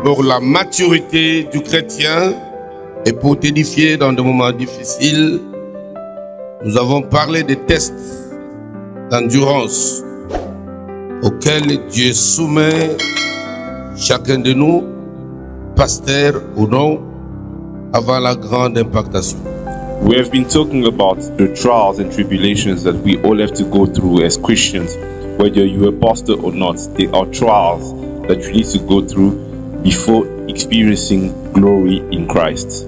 pour la maturité du chrétien et pour t'édifier dans des moments difficiles. Nous avons parlé des tests d'endurance auxquels Dieu soumet chacun de nous, pasteur ou non, avant la grande impactation. We have been talking about the trials and tribulations that we all have to go through as Christians. Whether you're a pastor or not, there are trials that you need to go through before experiencing glory in Christ.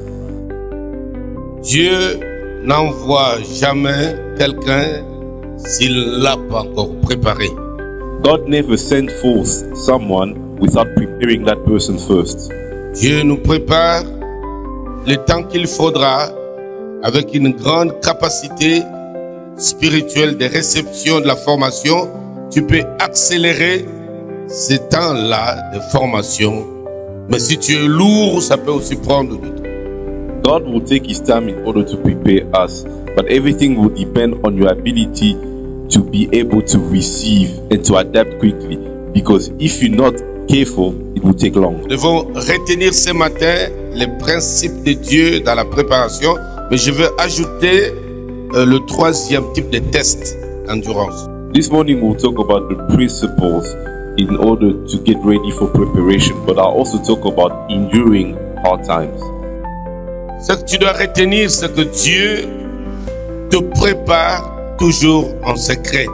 Dieu n'envoie jamais quelqu'un s'il ne l'a pas encore préparé. God never sent forth someone without preparing that person first. Dieu nous prépare le temps qu'il faudra avec une grande capacité spirituelle de réception de la formation. Tu peux accélérer ces temps-là de formation. Mais si tu es lourd, ça peut aussi prendre du temps. God will take his time in order to prepare us, but everything will depend on your ability to be able to receive and to adapt quickly. Because if you're not careful, it will take long. Nous devons retenir ce matin les principes de Dieu dans la préparation, mais je veux ajouter le troisième type de test d'endurance. This morning we'll talk about the principles in order to get ready for preparation, but I'll also talk about enduring hard times. Ce que tu dois retenir, c'est que Dieu te prépare toujours en secret,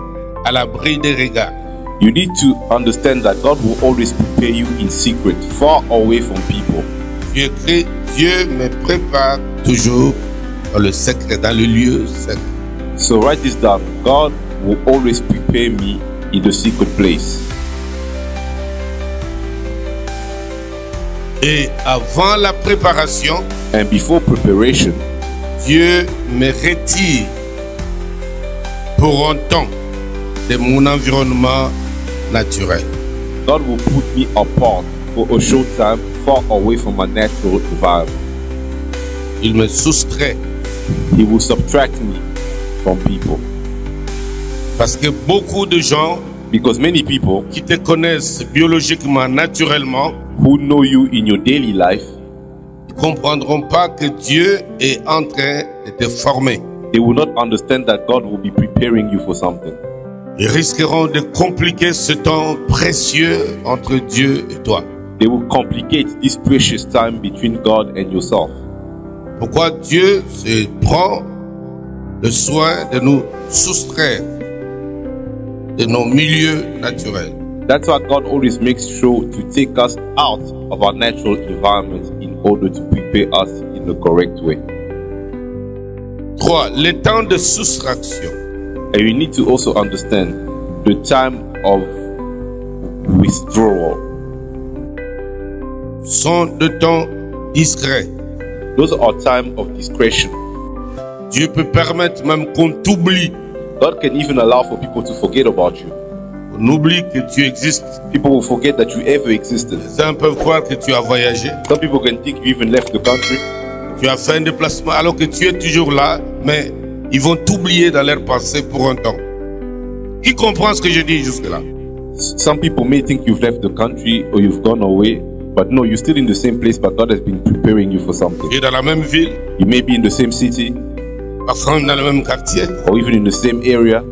à l'abri des regards. You need to understand that God will always prepare you in secret, far away from people. Dieu écrit, Dieu me prépare toujours dans le secret, dans le lieu secret. So write this down. God will always prepare me in the secret place. Et avant la préparation, And before preparation, Dieu me retire pour un temps de mon environnement naturel. God will put me apart for a short time, far away from my natural environment. Il me soustrait He will subtract me from people. parce que beaucoup de gens Because many people qui te connaissent biologiquement, naturellement, who know you in your daily life, ne comprendront pas que Dieu est en train de te former. they will not understand that God will be preparing you for something. Ils risqueront de compliquer ce temps précieux entre Dieu et toi. They will complicate this precious time between God and yourself. Pourquoi Dieu se prend le soin de nous soustraire de nos milieux naturels. That's why God always makes sure to take us out of our natural environment in order to prepare us in the correct way. 3. Les temps de soustraction And you need to also understand the time of withdrawal. sont de temps discrets. Those are time of discretion. Dieu peut permettre même qu'on t'oublie. God can even allow for people to forget about you. On oublie que tu existes. People will forget that you ever existed. Certains peuvent croire que tu as voyagé, Some people can think you even left the country. tu as fait un déplacement alors que tu es toujours là, mais ils vont t'oublier dans leur pensée pour un temps. Qui comprend ce que je dis jusque-là? Some people may think you've left the country or you've gone away, but no, you're still in the same place, but God has been preparing you for something. Tu es dans la même ville, You may be in the same city parfois dans le même quartier, or even in the same area,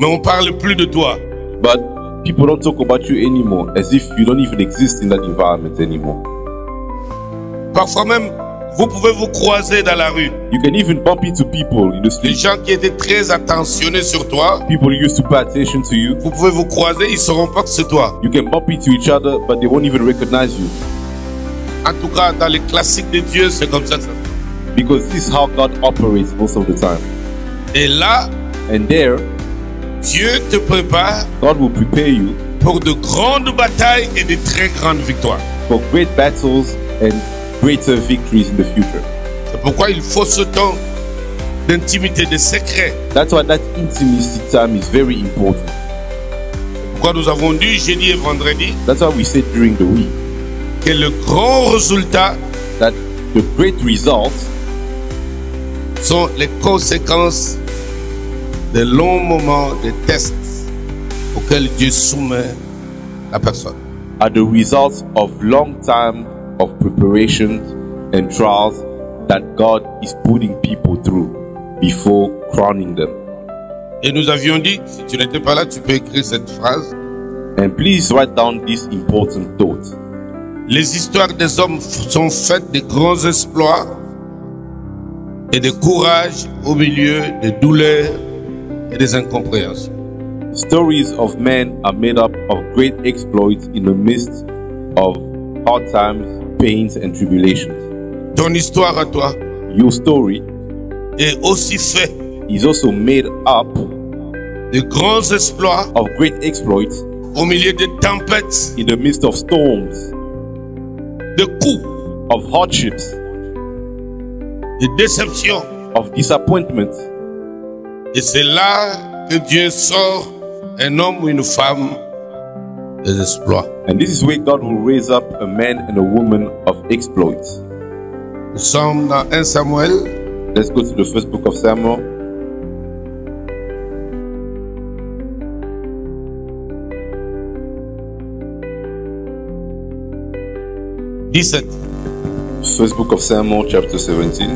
mais on parle plus de toi. but people don't talk about you anymore as if you don't even exist in that environment anymore. Parfois même, vous pouvez vous croiser dans la rue. You can even bump into people in the Les street. gens qui étaient très attentionnés sur toi, People used to pay attention to you. vous pouvez vous croiser, ils ne sauront pas que c'est toi. You can bump into each other, but they won't even recognize you. En tout cas, dans les classiques de Dieu, c'est comme ça que ça se fait. Because this is how God operates most of the time. Et là, And there, Dieu te prépare God will prepare you pour de grandes batailles et de très grandes victoires. for great battles and greater victories in the future. C'est pourquoi il faut ce temps d'intimité, de secret. That's why that intimacy time is very important. Pourquoi nous avons dit jeudi et vendredi That's why we said during the week que le grand résultat that the great results sont les conséquences de longs moments de tests auxquels Dieu soumet la personne. are the results of long time of preparations and trials that God is putting people through before crowning them. Et nous avions dit, si tu n'étais pas là, tu peux écrire cette phrase. And please write down this important thought. Les histoires des hommes sont faites de grands exploits et de courage au milieu des douleurs et des incompréhensions. Stories of men are made up of great exploits in the midst of hard times, pains, and tribulations. Ton histoire à toi Your story est aussi faite is also made up de grands exploits of great exploits au milieu des tempêtes, in the midst of storms, de coups, of hardships, de déceptions. of disappointments. Et c'est là que Dieu sort un homme ou une femme des exploits. And this is where God will raise up a man and a woman of exploits. Nous sommes dans 1 Samuel, Let's go to the first book of Samuel, first book of Samuel, chapter 17.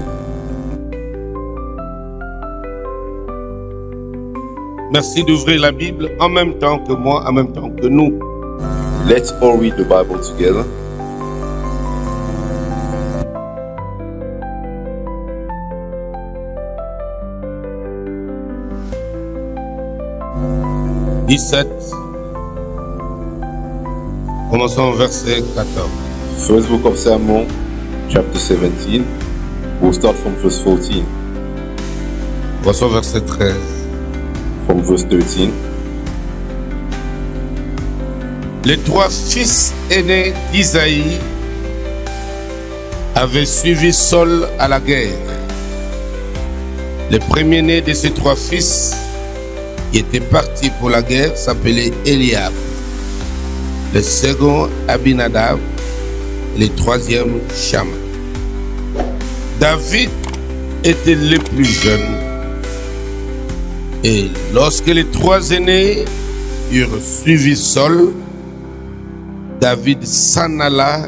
Merci d'ouvrir la Bible en même temps que moi, en même temps que nous. Let's all read the Bible together. Commençons au verset 14. First book of Samuel, chapter 17. We'll start from verse 14. Commençons au verset 13. From verse 13. Les trois fils aînés d'Isaïe avaient suivi Saul à la guerre. Le premier-né de ces trois fils qui était parti pour la guerre s'appelait Eliab. Le second, Abinadab. Et le troisième, Shama. David était le plus jeune. Et lorsque les trois aînés eurent suivi Saul, David s'en alla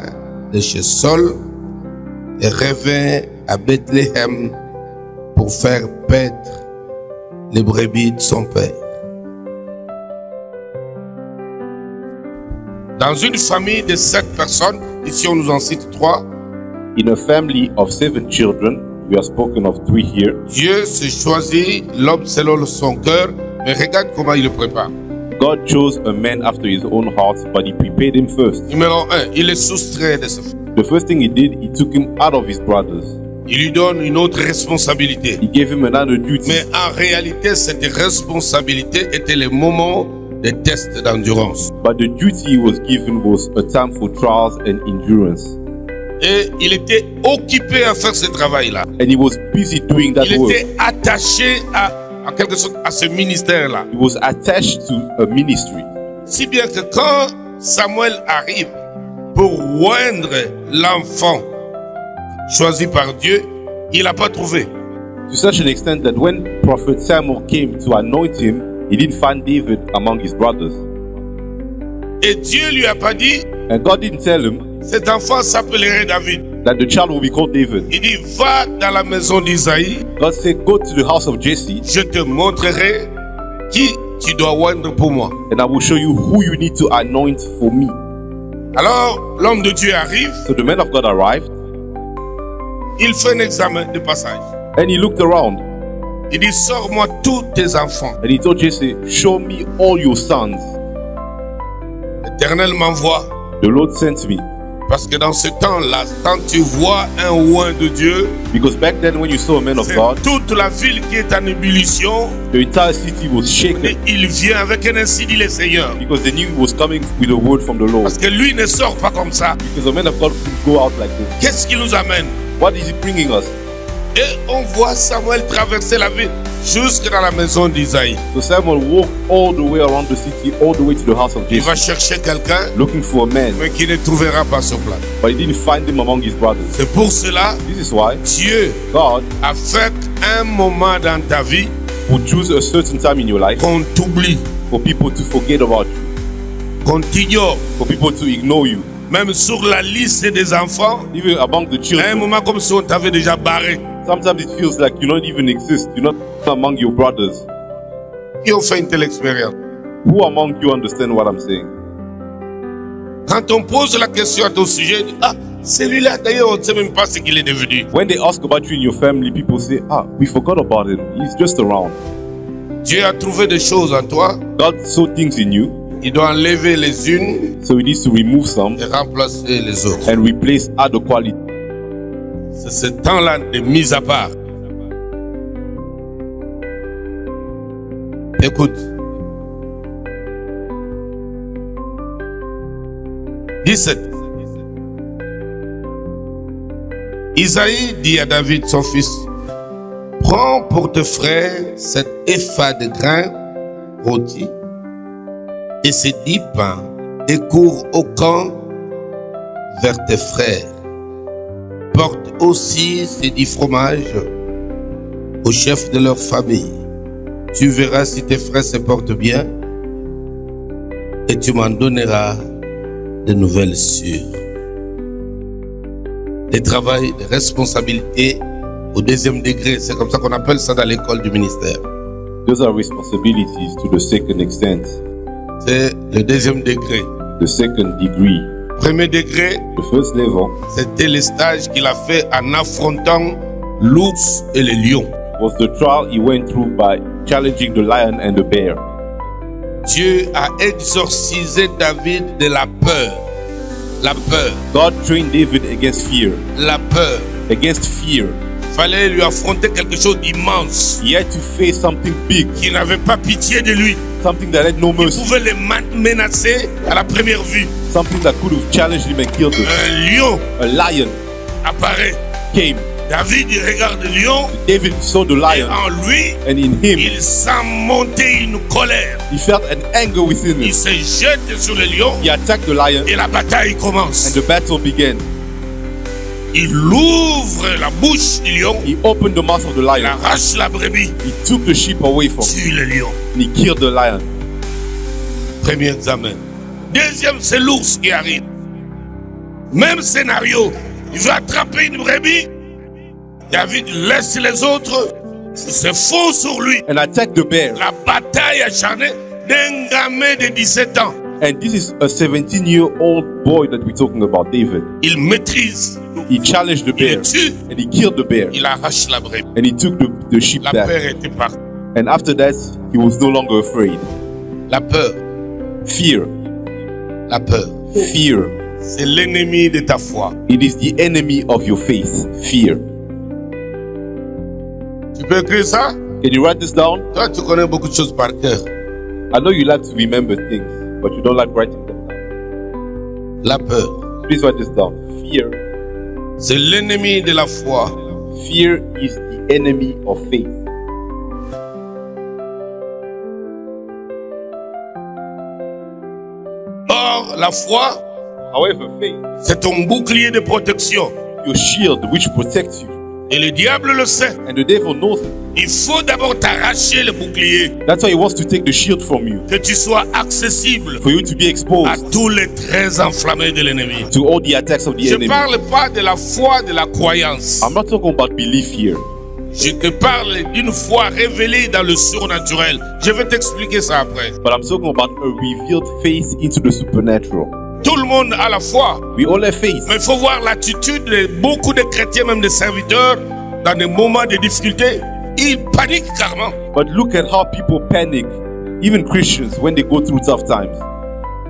de chez Saul et revint à Bethléem pour faire paître les brebis de son père. Dans une famille de 7 personnes, ici on nous en cite 3, In a family of 7 children, we are spoken of 3 here. Dieu se choisit l'homme selon son cœur, mais regarde comment il le prépare. God chose a man after his own heart, but he prepared him first. Numéro 1, il est soustrait de ce fait. The first thing he did, he took him out of his brothers. Il lui donne une autre responsabilité. He gave him another duty. Mais en réalité, cette responsabilité était le moment des tests d'endurance. But the duty he was given was a time for trials and endurance. Et il était occupé à faire ce travail-là. And he was busy doing that Il work. était attaché à quelque chose, à ce ministère-là. He was attached to a ministry. Si bien que quand Samuel arrive pour oindre l'enfant choisi par Dieu, il n'a pas trouvé. To such an extent that when Prophet Samuel came to anoint him, he didn't find David among his brothers. Et Dieu lui a pas dit, And God didn't tell him cet enfant s'appellerait David. that the child will be called David. Il dit, va dans la maison d'Isaïe, God said, go to the house of Jesse, je te montrerai qui tu dois oindre pour moi. and I will show you who you need to anoint for me. Alors, l'homme de Dieu arrive, So the man of God arrived, il fait un examen de passage. and he looked around, Il dit, sors-moi tous tes enfants. and he told Jesse, show me all your sons. L'Éternel m'envoie. The Lord sent me. Parce que dans ce temps-là, quand tu vois un oint de Dieu, Because back then when you saw a man of c'est God, toute la ville qui est en ébullition. the entire city was Et shaken il vient avec un ainsi dit le Seigneur. because they knew he was coming with a word from the Lord. Parce que lui ne sort pas comme ça. Because the man of God could go out like this. Qu'est-ce qui nous amène? What is he bringing us? Et on voit Samuel traverser la ville jusque dans la maison d'Isaïe. So Samuel walked all the way around the city, all the way to the house of Il va Jesse, chercher quelqu'un, looking for a man, mais qui ne trouvera pas sur place. but he didn't find him among his brothers. C'est pour cela This is why Dieu God a fait un moment dans ta vie would choose a certain time in your life qu'on t'oublie. for people to forget about you. qu'on t'ignore. for people to ignore you. Même sur la liste des enfants, Even among the à un children, moment comme si on t'avait déjà barré. sometimes it feels like you don't even exist. You're not among your brothers. Qui ont fait une telle expérience? Who among you understand what I'm saying? Quand on pose la question à ton sujet, ah, celui-là d'ailleurs on ne sait même pas ce qu'il est devenu. When they ask about you in your family, people say, we forgot about him. He's just around. Dieu a trouvé des choses en toi, God saw things in you, il doit enlever les unes so he needs to remove some et remplacer les autres. and replace other qualities. C'est ce temps-là de mise à part. Écoute. 17. Isaïe dit à David, son fils, prends pour tes frères cet épha de grains rôtis et ces 10 pains et cours au camp vers tes frères. Porte aussi ces 10 fromages au chef de leur famille. Tu verras si tes frères se portent bien et tu m'en donneras de nouvelles sûres. Les travail de responsabilité au 2e degré, c'est comme ça qu'on appelle ça dans l'école du ministère. Those are responsibilities to the second extent, C'est le 2e degré. the second degree. Premier degré, The first level c'était le stage qu'il a fait en affrontant l'ours et le lion. was the trial he went through by challenging the lion and the bear. Dieu a exorcisé David de la peur. La peur. God trained David against fear. La peur. Against fear. Il fallait lui affronter quelque chose d'immense. He had to face something big, Qui n'avait pas pitié de lui. something that had no Il mercy, pouvait le menacer à la première vue. something that could have challenged him and killed him. Un lion A lion apparaît. came. David il regarde le lion David saw the et lion, en lui, and in him, il sent monter une colère. he felt an anger within him. Il se jette sur le lion He attacked the lion, et la bataille commence. and the battle began. Il ouvre la bouche du lion, He opened the mouth of the il lion. arrache la brebis, He took the sheep away from him, tue le lion. and he killed the lion. Premier examen. Deuxième, c'est l'ours qui arrive. Même scénario. Il veut attraper une brebis. David laisse les autres. Se fond sur lui. And attacked the bear. La bataille acharnée d'un gamin de 17 ans. And this is a 17-year-old boy that we're talking about, David. Il maîtrise. He challenged the Il bear, le tue. and he killed the bear, Il arrache la brebis. and he took the sheep La back. peur était partie. And after that, he was no longer afraid. La peur. Fear. La peur. Fear. C'est l'ennemi de ta foi. It is the enemy of your faith. Fear. Tu peux écrire ça? Can you write this down? Toi, tu connais beaucoup de choses par cœur. I know you like to remember things, but you don't like writing them down. La peur. Please write this down. Fear. C'est l'ennemi de la foi. Fear is the enemy of faith. Or, la foi, However, faith, c'est ton bouclier de protection. your shield which protects you, Et le diable le sait. and the devil knows it. Il faut d'abord t'arracher le bouclier. That's why he wants to take the shield from you, Que tu sois accessible for you to be à exposed tous les traits enflammés de l'ennemi. to all the attacks of the Je ne enemy. parle pas de la foi, de la croyance. I'm not talking about belief here. Je te parle d'une foi révélée dans le surnaturel. Je vais t'expliquer ça après. But I'm talking about a revealed faith into the supernatural. Tout le monde a la foi. We all have faith. Mais il faut voir l'attitude de beaucoup de chrétiens, même des serviteurs, dans des moments de difficulté. Ils paniquent carrément. But look at how people panic, even Christians, when they go through tough times.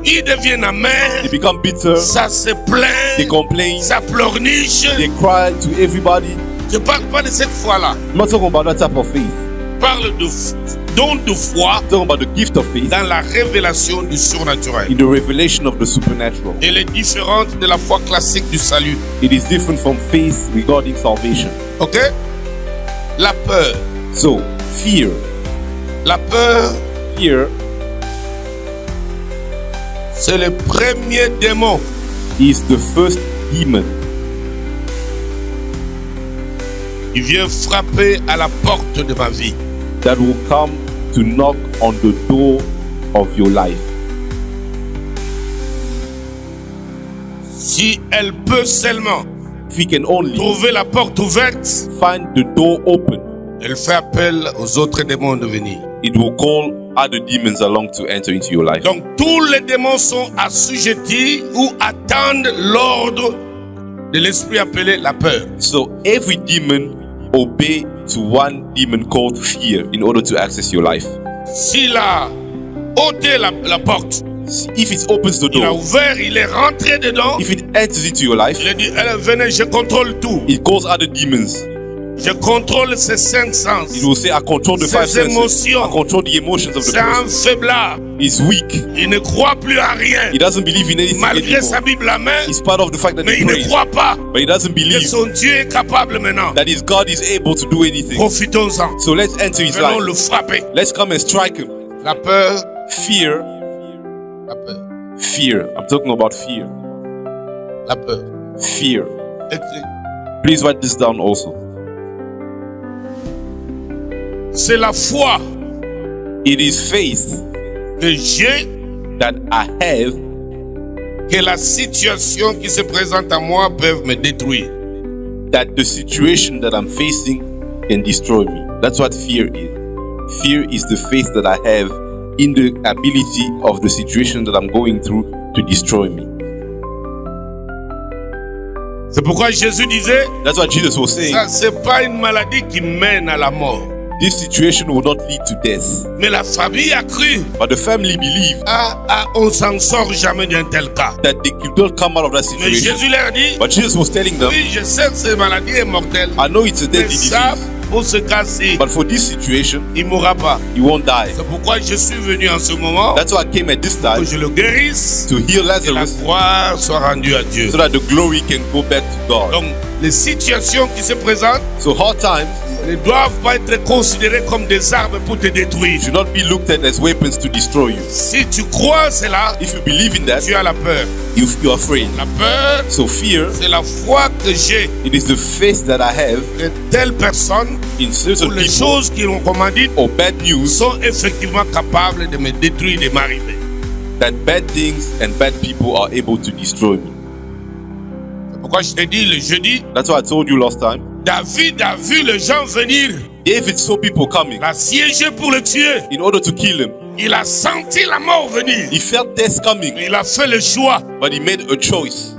Ils deviennent They amers. become bitter, Ça se they plaint. complain, Ça pleurniche. they cry to everybody. Je ne parle pas de cette foi-là. I'm not talking about that type of faith. Je parle de don de foi I'm talking about the gift of faith dans la révélation du surnaturel. in the revelation of the supernatural. Elle est différente de la foi classique du salut. It is different from faith regarding salvation. Ok? La peur. So, fear. La peur, Fear c'est le premier démon is the first demon qui vient frapper à la porte de ma vie. that will come to knock on the door of your life. Si elle peut seulement if we can only trouver la porte ouverte, find the door open, elle fait appel aux autres démons de venir. it will call other demons along to enter into your life. Donc tous les démons sont assujettis ou attendent l'ordre de l'esprit appelé la peur. So every demon obey to one demon called fear in order to access your life. S'il a ôté la porte, If it opens the il a door, ouvert, il est rentré dedans, if it enters into your life, il a dit, allez, venez, je contrôle tout. it calls other demons. Je contrôle ses 5 sens. It will say, I control the Ses 5 senses. émotions. I control the emotions of the C'est un person. faiblard. He's weak. Il ne croit plus à rien. He doesn't believe in anything Malgré sa anymore. Bible à main, It's part of the fact that mais he il ne prays. croit pas But he doesn't que believe son Dieu est capable maintenant. that his God is able to do anything. Profitons-en. So let's enter his Venons le life. frapper. Let's come and strike him. La peur, Fear. la peur, Fear. I'm talking about fear. la peur. Fear. Écris. Please write this down also. C'est la foi It is faith que j'ai that I have que la situation qui se présente à moi peut me détruire. that the situation that I'm facing can destroy me. That's what fear is. Fear is the faith that I have in the ability of the situation that I'm going through to destroy me. C'est pourquoi Jésus disait, That's what Jesus was saying. ça c'est pas une maladie qui mène à la mort. This situation will not lead to death. Mais la famille a cru, But the family believed on s'en sort jamais d'un tel cas. that they could not come out of that Mais situation. Jésus leur dit, But Jesus was telling them, oui, je sais que cette maladie est mortelle. I know it's a Mais deadly ça, disease, pour ce cas-ci, but for this situation, il ne mourra pas. you won't die. C'est pourquoi je suis venu en ce moment, That's why I came at this que time je le guérisse to heal et la Lazarus gloire soit rendue à Dieu. so that the glory can go back to God. Donc, les situations qui se présentent So hard times ne doivent pas être considérées comme des armes pour te détruire. should not be looked at as weapons to destroy you. Si tu crois cela, If you believe in that, tu as la peur. you're afraid. La peur, So fear, c'est la foi que j'ai it is the faith that I have que telle personne in ou certain les people choses qui l'ont commandé or bad news sont effectivement capables de me détruire, de m'arriver. that bad things and bad people are able to destroy me. C'est pourquoi je t'ai dit le jeudi, That's what I told you last time. David a vu les gens venir, David saw people coming l'assiéger pour le tuer. in order to kill him. Il a senti la mort venir. He felt death coming, Il a fait le choix. but he made a choice.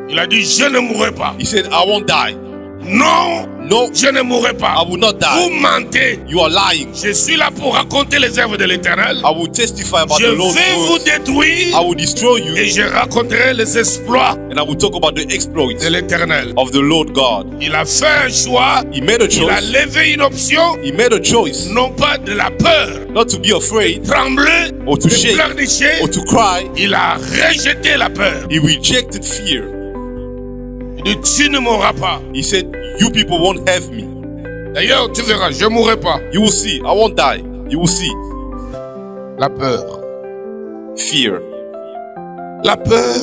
Il a dit, je ne mourrai pas. He said, I won't die. Non, No, je ne mourrai I pas. will not Vous die. mentez. You are lying. Je suis là pour raconter les œuvres de l'Éternel. I will testify about Je the Lord's vais vous works. détruire I will destroy you, et je raconterai les exploits and I will talk about the exploits de l'Éternel. of the Lord God. Il a fait un choix. He made a Il a choice. levé une option, He made a choice non pas de la peur, not to be afraid trembler, or to de shake pleurnicher. or to cry. Il a rejeté la peur. He rejected fear. Il dit, tu ne mourras pas. He said, you people won't have me. D'ailleurs, tu verras, je ne mourrai pas. You will see. I won't die. You will see. La peur. Fear. La peur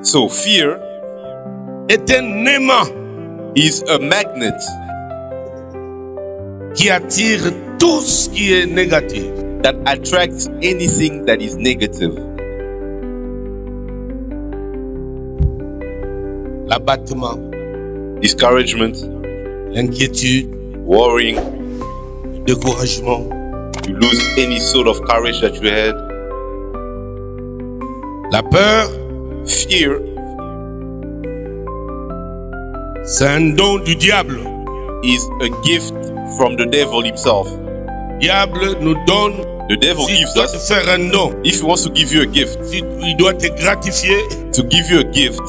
So fear est un aimant is a magnet qui attire tout ce qui est négatif. that attracts anything that is negative. L'abattement, Discouragement, l'inquiétude, worrying, le découragement. you lose any sort of courage that you had. La peur, Fear c'est un don du diable. is a gift from the devil himself. Le diable nous donne, The devil s'il gives doit te us, faire un don, if he wants to give you a gift, il doit te gratifier, to give you a gift,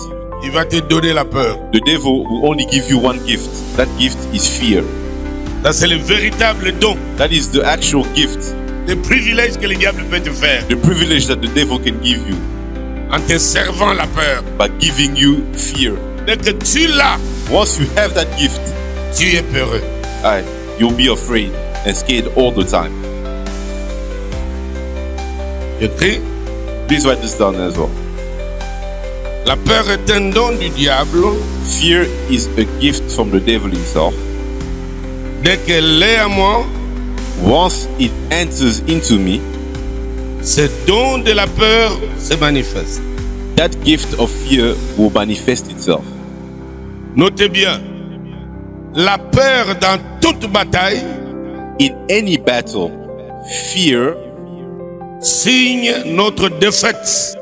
il va te donner la peur. the devil will only give you one gift. That gift is fear. Ça, c'est le véritable don, That is the actual gift, le privilège que le diable peut te faire the privilege that the devil can give you en te servant la peur. by giving you fear. Dès que tu l'as, Once you have that gift, tu es peureux. you'll be afraid and scared all the time. J'écris, Please write this down as well. la peur est un don du diable. Fear is a gift from the devil himself. Dès qu'elle est à moi, Once it enters into me, ce don de la peur se manifeste. that gift of fear will manifest itself. Notez bien, la peur dans toute bataille In any battle, fear signe notre défaite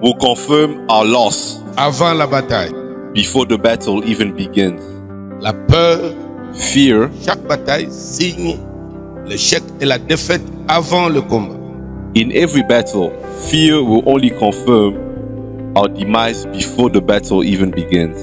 will confirm our loss avant la bataille. before the battle even begins. La peur, Fear, chaque bataille signe l'échec et la défaite avant le combat. in every battle, fear will only confirm our demise before the battle even begins.